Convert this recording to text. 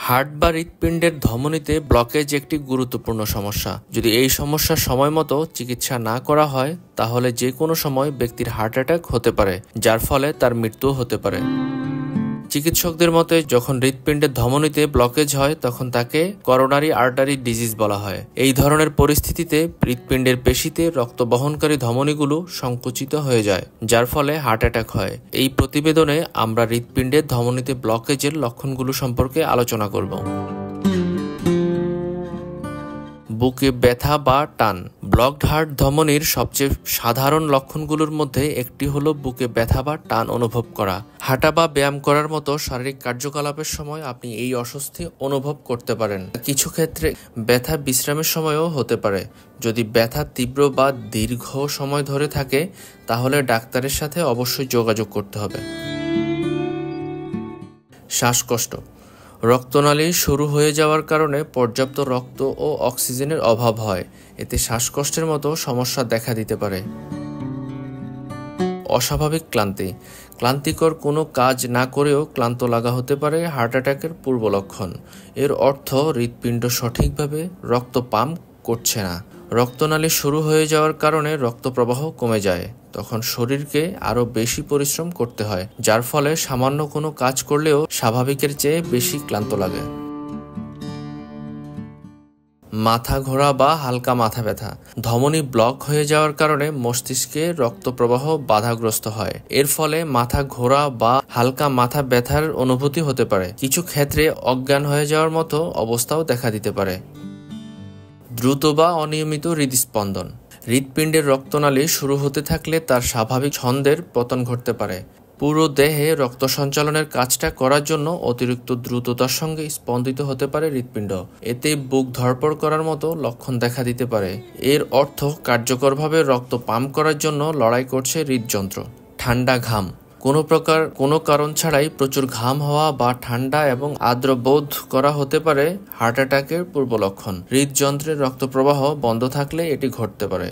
Heart বা হৃৎপিণ্ডের ধমনীতে blockage একটি গুরুত্বপূর্ণ সমস্যা। যদি এই সমস্যার সময়মতো চিকিৎসা না করা হয় তাহলে যে কোনো সময় ব্যক্তির হার্ট অ্যাটাক হতে পারে, যার ফলে তার মৃত্যুও হতে পারে। চিকিৎসকদের মতে যখন হৃৎপিণ্ডের ধমনীতে ব্লকেজ হয় তখন তাকে করোনারি আর্টারি ডিজিজ বলা হয়। এই ধরনের পরিস্থিতিতে হৃৎপিণ্ডের পেশিতে রক্ত বহনকারী ধমনীগুলো সংকুচিত হয়ে যায়, যার ফলে হার্ট অ্যাটাক হয়। এই প্রতিবেদনে আমরা হৃৎপিণ্ডের ধমনীতে ব্লকেজের লক্ষণগুলো সম্পর্কে আলোচনা করব। বুকে ব্যথা বা টান। ব্লকড হার্ট ধমনীর সবচেয়ে সাধারণ লক্ষণগুলোর মধ্যে একটি হলো বুকে ব্যথা বা টান অনুভব করা। হাঁটা বা ব্যায়াম করার মতো শারীরিক কার্যকলাপের সময় আপনি এই অস্বস্তি অনুভব করতে পারেন। কিছু ক্ষেত্রে ব্যথা বিশ্রামের সময়ও হতে পারে। যদি ব্যথা তীব্র বা দীর্ঘ সময় ধরে থাকে তাহলে ডাক্তারের সাথে অবশ্যই যোগাযোগ করতে হবে। শ্বাসকষ্ট। রক্তনালী শুরু হয়ে যাওয়ার কারণে পর্যাপ্ত রক্ত ও অক্সিজেনের অভাব হয়। এতে শ্বাসকষ্টের মতো সমস্যা দেখা দিতে পারে। অস্বাভাবিক ক্লান্তি। ক্লান্তিকর কোনো কাজ না করেও ক্লান্ত লাগা হতে পারে হার্ট অ্যাটাকের পূর্ব লক্ষণ। এর অর্থ হৃৎপিণ্ড সঠিকভাবে রক্ত পাম্প করছে না। রক্তনালী শুরু হয়ে যাওয়ার কারণে রক্ত প্রবাহ কমে যায়। তখন শরীরকে আরও বেশি পরিশ্রম করতে হয়, যার ফলে সামান্য কোনো কাজ করলেও স্বাভাবিকের চেয়ে বেশি ক্লান্ত লাগে। মাথা ঘোরা বা হালকা মাথা ব্যথা। ধমনী ব্লক হয়ে যাওয়ার কারণে মস্তিষ্কে রক্ত প্রবাহ বাধাগ্রস্ত হয়। এর ফলে মাথা ঘোরা বা হালকা মাথা ব্যথার অনুভূতি হতে পারে। কিছু ক্ষেত্রে অজ্ঞান হয়ে যাওয়ার মতো অবস্থাও দেখা দিতে পারে। দ্রুত বা অনিয়মিত হৃদস্পন্দন। হৃৎপিণ্ডের রক্তনালী শুরু হতে থাকলে তার স্বাভাবিক ছন্দের পতন ঘটতে পারে। পুরো দেহে রক্ত সঞ্চালনের কাজটা করার জন্য অতিরিক্ত দ্রুততার সঙ্গে স্পন্দিত হতে পারে হৃৎপিণ্ড। এতে বুক ধড়পড় করার মতো লক্ষণ দেখা দিতে পারে। এর অর্থ কার্যকরভাবে রক্ত পাম্প করার জন্য লড়াই করছে হৃদযন্ত্র। ঠান্ডা ঘাম। কোনো কারণ ছাড়াই প্রচুর ঘাম হওয়া বা ঠান্ডা এবং আর্দ্র বোধ করা হতে পারে হার্ট অ্যাটাকের পূর্ব লক্ষণ। হৃদযন্ত্রের রক্ত প্রবাহ বন্ধ থাকলে এটি ঘটতে পারে।